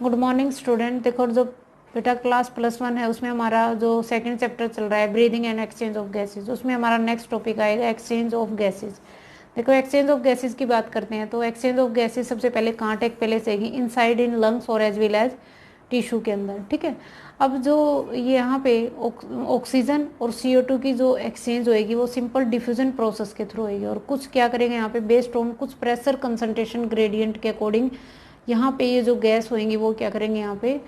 Good morning student. देखो जो बेटा क्लास +1 है उसमें हमारा जो सेकंड चैप्टर चल रहा है breathing and exchange of gases, उसमें हमारा नेक्स्ट टॉपिक आएगा एक्सचेंज ऑफ गैसेज। देखो एक्सचेंज ऑफ गैसेज की बात करते हैं तो एक्सचेंज ऑफ गैसेज सबसे पहले कहाँ टेक प्लेस रहेगी, इनसाइड इन लंग्स और एज वेल एज टिश्यू के अंदर। ठीक है, अब जो यहाँ पे ऑक्सीजन और CO2 की जो एक्सचेंज होएगी वो सिंपल डिफ्यूजन प्रोसेस के थ्रू होएगी और कुछ क्या करेंगे यहाँ पे बेस्ड ऑन कुछ प्रेशर कंसंट्रेशन ग्रेडियंट के अकॉर्डिंग यहाँ पे ये जो गैस होंगी वो क्या करेंगे यहाँ पे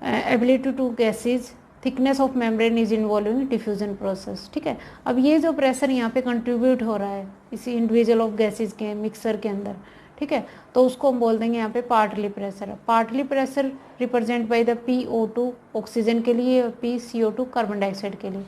ability to gases thickness of membrane is involving diffusion process. ठीक है, अब ये जो प्रेशर यहाँ पे कंट्रीब्यूट हो रहा है इसी इंडिविजुअल ऑफ गैसेज के मिक्सर के अंदर, ठीक है, तो उसको हम बोल देंगे यहाँ पे partly pressure. Partly pressure represent by the PO2 oxygen के लिए और PCO2 कार्बन डाइऑक्साइड के लिए।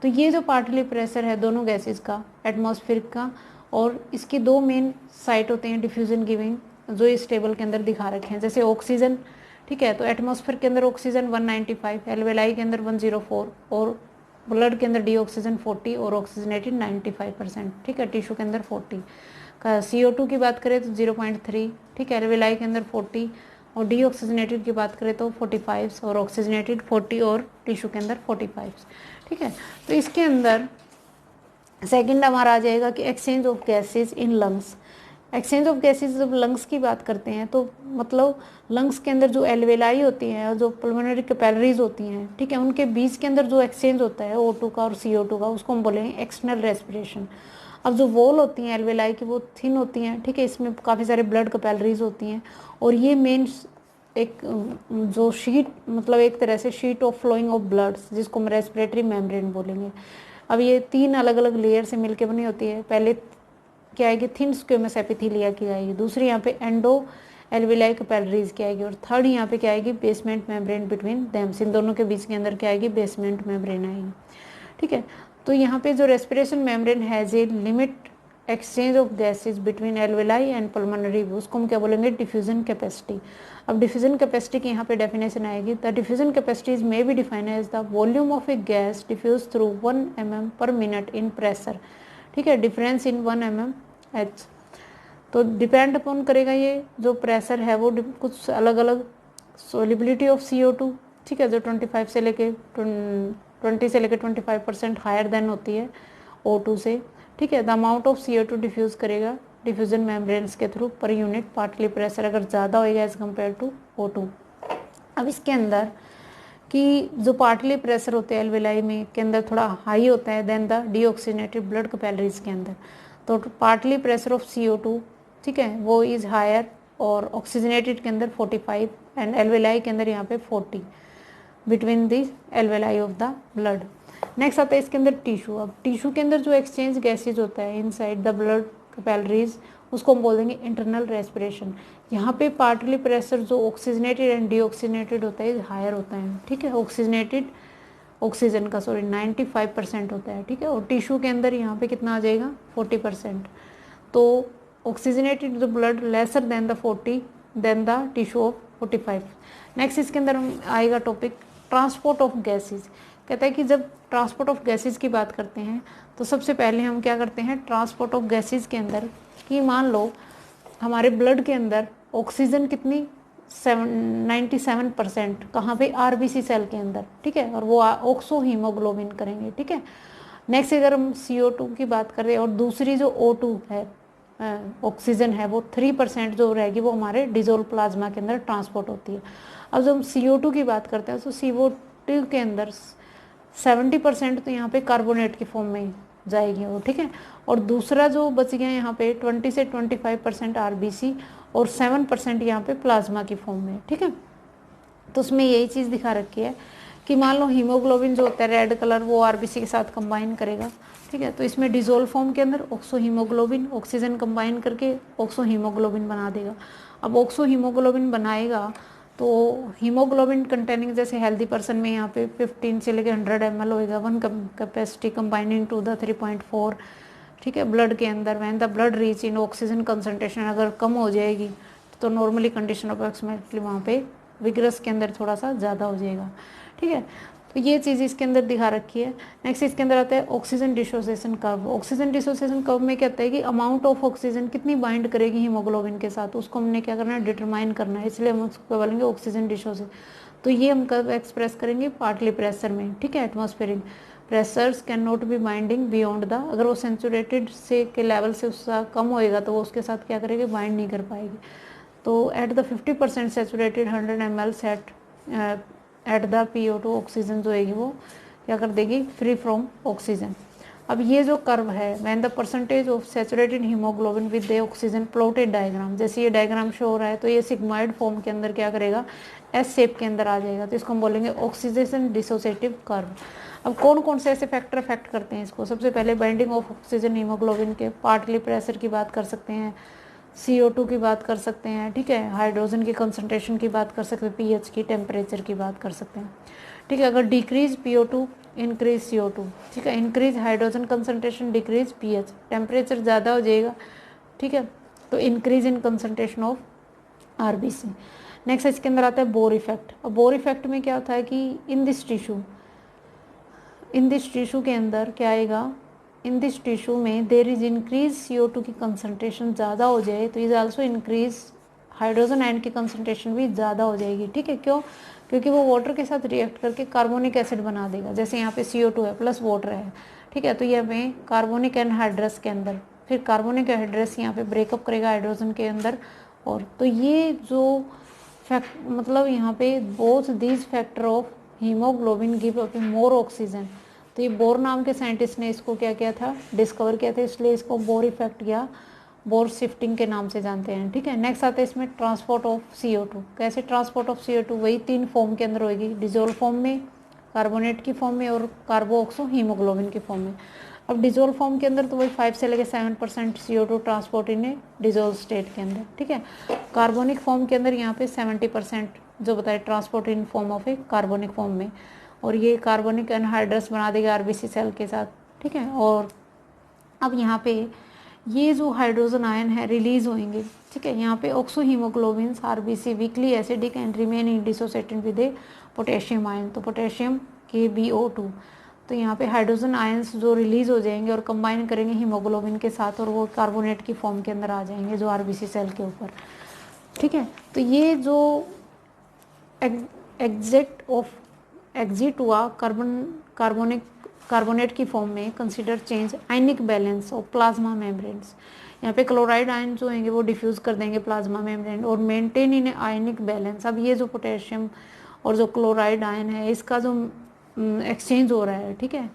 तो ये जो पार्टली प्रेशर है दोनों गैसेज का एटमॉस्फेयर का, और इसकी दो मेन साइट होते हैं डिफ्यूजन गिविंग जो इस टेबल के अंदर दिखा रखे हैं। जैसे ऑक्सीजन, ठीक है, तो एटमॉस्फेयर के अंदर ऑक्सीजन 195, एल्वेलाई के अंदर 104 और ब्लड के अंदर डीऑक्सीजन 40 और ऑक्सीजनेटेड 95%। ठीक है, टिश्यू के अंदर 40 का। CO2 की बात करें तो 0.3, ठीक है, एल्वेलाई के अंदर 40 और डीऑक्सीजनेटेड की बात करें तो 45 और ऑक्सीजनेटेड 40 और टिश्यू के अंदर 45। ठीक है, तो इसके अंदर सेकंड हमारा आ जाएगा कि exchange of gases in lungs. Exchange of gases जब लंग्स की बात करते हैं तो मतलब लंग्स के अंदर जो एल्वेलाई होती हैं और जो पल्मोनरी कैपिलरीज होती हैं, ठीक है, उनके बीच के अंदर जो एक्सचेंज होता है O2 का और CO2 का, उसको हम बोलेंगे एक्सटर्नल रेस्पिरेशन। अब जो वॉल होती हैं एल्वेलाई की वो थिन होती हैं, ठीक है, इसमें काफ़ी सारे ब्लड कैपिलरीज होती हैं और ये मेन एक जो शीट मतलब एक तरह से sheet of flowing of bloods जिसको हम रेस्पिरेटरी मेम्ब्रेन बोलेंगे। अब ये 3 अलग अलग लेयर से मिलकर बनी होती है। पहले क्या आएगी, थिन स्क्वेमस एपिथेलिया की आएगी, दूसरी यहाँ पे एंडो एल्वेलाई कैपिलरीज की आएगी और थर्ड यहाँ पे क्या आएगी, बेसमेंट मेम्ब्रेन बिटवीन देम्स। इन दोनों के बीच के अंदर क्या आएगी, बेसमेंट मेम्ब्रेन आएगी। ठीक है, तो यहाँ पे जो respiration membrane has a limit exchange of gases between alveoli and pulmonary, उसको हम क्या बोलेंगे, डिफ्यूजन कैपेसिटी। अब डिफ्यूजन कैपेसिटी की यहाँ पे डेफिनेशन आएगी, the diffusion capacities may be defined as the volume of a gas diffuse through 1 mm per minute in pressure. ठीक है, डिफरेंस इन 1 mmH। तो डिपेंड अपॉन करेगा ये जो प्रेशर है वो कुछ अलग अलग सोलिबिलिटी ऑफ CO2, ठीक है, जो 25 से लेके 20 से लेके 25% हायर देन होती है O2 से। ठीक है, the amount of CO2 diffuse करेगा डिफ्यूजन मेम्ब्रेन्स के through per unit partly pressure अगर ज़्यादा होएगा एज कम्पेयर टू O2। अब इसके अंदर कि जो पार्टली प्रेशर होते हैं एल्वेलाई में के अंदर थोड़ा हाई होता है then the deoxygenated blood capillaries के अंदर। तो पार्टली प्रेशर ऑफ CO2, ठीक है, वो इज़ हायर और ऑक्सीजनेटेड के अंदर 45 एंड एल्वेलाई के अंदर यहाँ पे 40 between the alveoli of the blood. Next आता है इसके अंदर टिश्यू। अब टिश्यू के अंदर जो एक्सचेंज गैसेज होता है इनसाइड द ब्लड कैपिलरीज उसको हम बोल देंगे इंटरनल रेस्पिरेशन। यहाँ पे पार्टली प्रेशर जो ऑक्सीजनेटेड एंड डीऑक्सीजनेटेड होता है हायर होता है। ठीक है, ऑक्सीजनेटेड ऑक्सीजन का 95% होता है। ठीक है, और टिश्यू के अंदर यहाँ पे कितना आ जाएगा, 40%। तो ऑक्सीजनेटेड जो blood lesser than the 40 than the tissue of 45। Next इसके अंदर आएगा टॉपिक ट्रांसपोर्ट ऑफ गैसेज। कहता है कि जब ट्रांसपोर्ट ऑफ गैसेज की बात करते हैं तो सबसे पहले हम क्या करते हैं ट्रांसपोर्ट ऑफ गैसेज के अंदर कि मान लो हमारे ब्लड के अंदर ऑक्सीजन कितनी 97% कहाँ पे, RBC सेल के अंदर। ठीक है, और वो ऑक्सो हीमोग्लोबिन करेंगे। ठीक है, नेक्स्ट अगर हम CO2 की बात करें और दूसरी जो O2 है ऑक्सीजन है वो 3% जो रहेगी वो हमारे डिजोल्व प्लाज्मा के अंदर ट्रांसपोर्ट होती है। अब जब हम CO2 की बात करते हैं तो CO2 के अंदर 70% तो यहाँ पे कार्बोनेट की फॉर्म में जाएगी वो। ठीक है, और दूसरा जो बच गया यहाँ पे 20 से 25% RBC और 7% यहाँ पे प्लाज्मा की फॉर्म में। ठीक है, तो उसमें यही चीज़ दिखा रखी है कि मान लो हीमोग्लोबिन जो होता है रेड कलर वो RBC के साथ कंबाइन करेगा। ठीक है, तो इसमें डिजोल्व फॉर्म के अंदर ऑक्सो हीमोग्लोबिन ऑक्सीजन कंबाइन करके ऑक्सो हीमोग्लोबिन बना देगा। अब ऑक्सो हीमोग्लोबिन बनाएगा तो हीमोग्लोबिन कंटेनिंग जैसे हेल्दी पर्सन में यहाँ पे 15 से लेकर 100 ml होएगा, 1 कैपेसिटी कंबाइनिंग टू द 3.4। ठीक है, ब्लड के अंदर when the blood reach in oxygen concentration अगर कम हो जाएगी तो नॉर्मली कंडीशन अप्रॉक्सीमेटली वहाँ पे विग्रस के अंदर थोड़ा सा ज़्यादा हो जाएगा। ठीक है, तो ये चीज़ इसके अंदर दिखा रखी है। नेक्स्ट इसके अंदर आता है oxygen dissociation curve. Oxygen dissociation curve में क्या होता है कि अमाउंट ऑफ ऑक्सीजन कितनी बाइंड करेगी हीमोग्लोबिन के साथ, उसको हमने क्या करना है, डिटरमाइन करना है, इसलिए हम उसको बोलेंगे ऑक्सीजन डिसोसिएशन। तो ये हम कर्व एक्सप्रेस करेंगे पार्टली प्रेशर में, ठीक है। Atmospheric pressures can not be binding beyond the, अगर वो सेंचुरेटेड से के लेवल से उसका कम होएगा तो वो उसके साथ क्या करेगी, बाइंड नहीं कर पाएगी। तो at the 50% saturated 100 ml set at the PO2 oxygen जो होगी वो क्या कर देगी, फ्री फ्रॉम ऑक्सीजन। अब ये जो कर्व है, when the percentage of saturated haemoglobin with the oxygen plotted diagram, जैसे ये डायग्राम शो हो रहा है तो ये सिग्मॉइड फॉर्म के अंदर क्या करेगा, एस शेप के अंदर आ जाएगा, तो इसको हम बोलेंगे ऑक्सीडेशन डिसोसिएटिव कर्व। अब कौन कौन से ऐसे फैक्टर अफेक्ट करते हैं इसको, सबसे पहले बाइंडिंग ऑफ ऑक्सीजन हीमोग्लोबिन के, पार्टली प्रेशर की बात कर सकते हैं, CO2 की बात कर सकते हैं, ठीक है, हाइड्रोजन की कंसंट्रेशन की बात कर सकते हैं, pH की, टेम्परेचर की बात कर सकते हैं, ठीक है। अगर डिक्रीज PO2 इंक्रीज CO2, ठीक है, increase hydrogen concentration decrease pH, temperature ज़्यादा हो जाएगा, ठीक है, तो increase in concentration of RBC। Next इसके अंदर आता है बोर इफेक्ट। अब बोर इफेक्ट में क्या होता है कि इन दिस टिश्यू के अंदर क्या आएगा, इन दिस टिश्यू में देर इज इंक्रीज CO2 की कंसंट्रेशन ज़्यादा हो जाए तो is also increase hydrogen ion की कंसंट्रेशन भी ज़्यादा हो जाएगी, ठीक है। क्यों, क्योंकि वो वाटर के साथ रिएक्ट करके कार्बोनिक एसिड बना देगा, जैसे यहाँ पे CO2 है प्लस वाटर है, ठीक है, तो ये हमें कार्बोनिक एनहाइड्रस के अंदर, फिर कार्बोनिक एनहाइड्रस यहाँ पे ब्रेकअप करेगा हाइड्रोजन के अंदर, और तो ये जो फैक्ट मतलब यहाँ पे both these factor of haemoglobin give up more oxygen, तो ये बोर नाम के साइंटिस्ट ने इसको क्या किया था, डिस्कवर किया था, इसलिए इसको बोर इफेक्ट या बोर शिफ्टिंग के नाम से जानते हैं, ठीक है। नेक्स्ट आता है इसमें ट्रांसपोर्ट ऑफ CO2। कैसे ट्रांसपोर्ट ऑफ CO2, वही 3 फॉर्म के अंदर होगी, डिजोल्व फॉर्म में, कार्बोनेट की फॉर्म में और कार्बोऑक्सो हीमोग्लोबिन की फॉर्म में। अब डिजोल्व फॉर्म के अंदर तो वही 5 से लेकर 7% CO2 ट्रांसपोर्ट इन ए डिजोल्व स्टेट के अंदर, ठीक है। कार्बोनिक फॉर्म के अंदर यहाँ पे 70% जो बताए transport in form of A carbonic form में, और ये कार्बोनिक एनहाइड्रस बना देगा RBC सेल के साथ, ठीक है। और अब यहाँ पे ये जो हाइड्रोजन आयन है रिलीज होंगे, ठीक है, यहाँ पे oxo haemoglobin RBC weakly acidic and remain in dissociated with A potassium ion, तो पोटेशियम KBO2, तो यहाँ पे हाइड्रोजन आयंस जो रिलीज हो जाएंगे और कंबाइन करेंगे हीमोग्लोबिन के साथ और वो कार्बोनेट की फॉर्म के अंदर आ जाएंगे जो RBC सेल के ऊपर, ठीक है। तो ये जो एग्जिट हुआ कार्बोनेट की फॉर्म में, consider change ionic balance of plasma membranes, यहाँ पे क्लोराइड आयन जो होंगे वो डिफ्यूज कर देंगे प्लाज्मा मेम्ब्रेन और मेंटेन इन आयनिक बैलेंस। अब ये जो पोटेशियम और जो क्लोराइड आयन है इसका जो एक्सचेंज हो रहा है, ठीक है,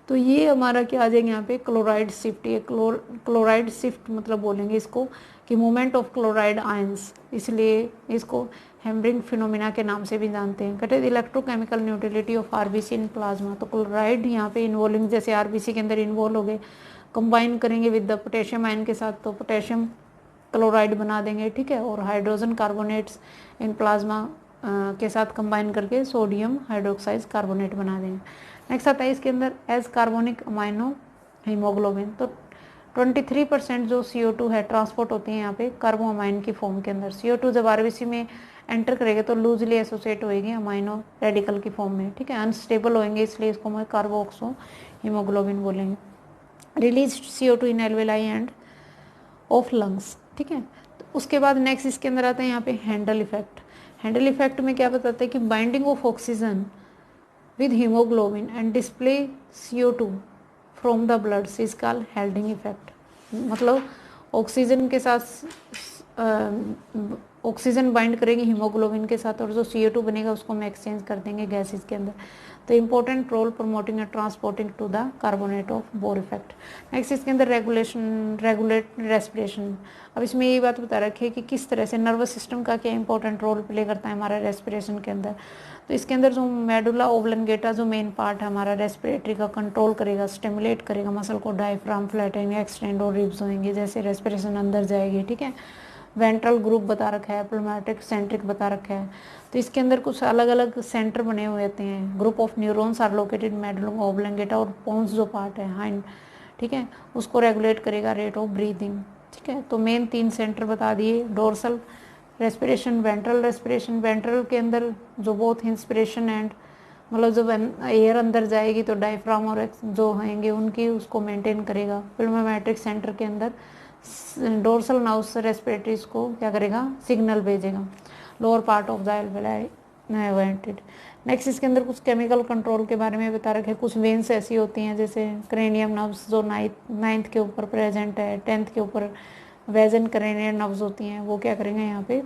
तो ये हमारा क्या आ जाएगा यहाँ पे क्लोराइड शिफ्ट, ये क्लोराइड शिफ्ट मतलब बोलेंगे इसको कि मूवमेंट ऑफ क्लोराइड आयंस, इसलिए इसको हेम्ब्रिंग फिनोमिना के नाम से भी जानते हैं। Cut electrochemical neutrality of RBC in plasma, तो क्लोराइड यहाँ पे इन्वॉल्विंग, जैसे RBC के अंदर इन्वॉल्व हो गए, कंबाइन करेंगे विद द पोटेशियम आयन के साथ तो पोटेशियम क्लोराइड बना देंगे, ठीक है, और हाइड्रोजन कार्बोनेट्स इन प्लाज्मा के साथ कंबाइन करके सोडियम हाइड्रोक्साइड कार्बोनेट बना देंगे। नेक्स्ट आता है इसके अंदर एज कार्बोनिक अमाइनो हीमोग्लोबिन, तो 23% जो CO2 है ट्रांसपोर्ट होती है यहाँ पे कार्बोअमाइन की फॉर्म के अंदर। CO2 जब RBC में एंटर करेगा तो लूजली एसोसिएट होएगी अमाइनो रेडिकल की फॉर्म में, ठीक है, अनस्टेबल होंगे, इसलिए इसको हम कार्बोऑक्सो हीमोग्लोबिन बोलेंगे। Release CO2 in alveoli end of lungs, ठीक है। तो उसके बाद नेक्स्ट इसके अंदर आता है यहाँ पे हैंडल इफेक्ट। हैंडल इफेक्ट में क्या बताते हैं कि binding of oxygen with haemoglobin and display CO2 from the blood is called हेल्डिंग effect, मतलब ऑक्सीजन के साथ ऑक्सीजन बाइंड करेगी हीमोग्लोबिन के साथ और जो CO2 बनेगा उसको हम एक्सचेंज कर देंगे गैसेस के अंदर, तो important role promoting and transporting to the carbonate of Bohr effect. Next इसके अंदर रेगुलेट रेस्पिरेशन। अब इसमें ये बात बता रखी है कि किस तरह से नर्वस सिस्टम का क्या इंपॉर्टेंट रोल प्ले करता है हमारा रेस्पिरेशन के अंदर। तो इसके अंदर जो मेडुला ओब्लंगेटा जो मेन पार्ट है हमारा रेस्पिरेटरी का, कंट्रोल करेगा, स्टिमुलेट करेगा मसल को, डायफ्राम फ्लैटेंग एक्सटेंड और रिब्स होंगे जैसे रेस्पिरेशन अंदर जाएगी, ठीक है। वेंट्रल ग्रुप बता रखा है, प्लमेटिक सेंट्रिक बता रखा है, तो इसके अंदर कुछ अलग अलग सेंटर बने हुए होते हैं। Group of neurons are located medulla oblongata, और पोन्स जो पार्ट है हाइंड, ठीक है, उसको रेगुलेट करेगा रेट ऑफ ब्रीदिंग, ठीक है। तो मेन 3 सेंटर बता दिए, dorsal respiration, ventral respiration, ventral के अंदर जो बोथ इंस्पिरेशन एंड मतलब जब एयर अंदर जाएगी तो डायफ्राम और जो होंगे उनकी उसको मेंटेन करेगा। प्नेउमेट्रिक सेंटर के अंदर डोर्सल नाउस रेस्पिरेटरीज को क्या करेगा, सिग्नल भेजेगा। Lower part of the alveoli vented. Next इसके अंदर कुछ केमिकल कंट्रोल के बारे में बता रखे। कुछ वेन्स ऐसी होती हैं जैसे क्रेनियम नर्व्स जो नाइन्थ के ऊपर प्रेजेंट है, 10th के ऊपर वेजन क्रेनियल नर्व्स होती हैं, वो क्या करेंगे यहाँ पे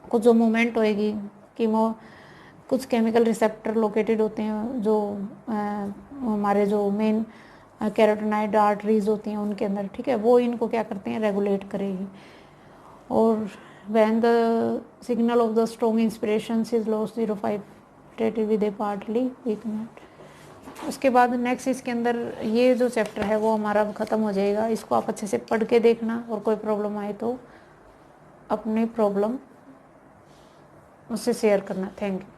कुछ जो मूवमेंट होएगी कीमो, कुछ केमिकल रिसेप्टर लोकेटेड होते हैं जो हमारे जो मेन कैरोटिनॉइड आर्टरीज होती हैं उनके अंदर, ठीक है, वो इनको क्या करते हैं, रेगुलेट करेगी। और when the signal of the strong inspirations is lost 05 related with a partly weakened। उसके बाद नेक्स्ट इसके अंदर ये जो चैप्टर है वो हमारा अब ख़त्म हो जाएगा। इसको आप अच्छे से पढ़ के देखना और कोई प्रॉब्लम आए तो अपनी प्रॉब्लम मुझसे शेयर करना। Thank you.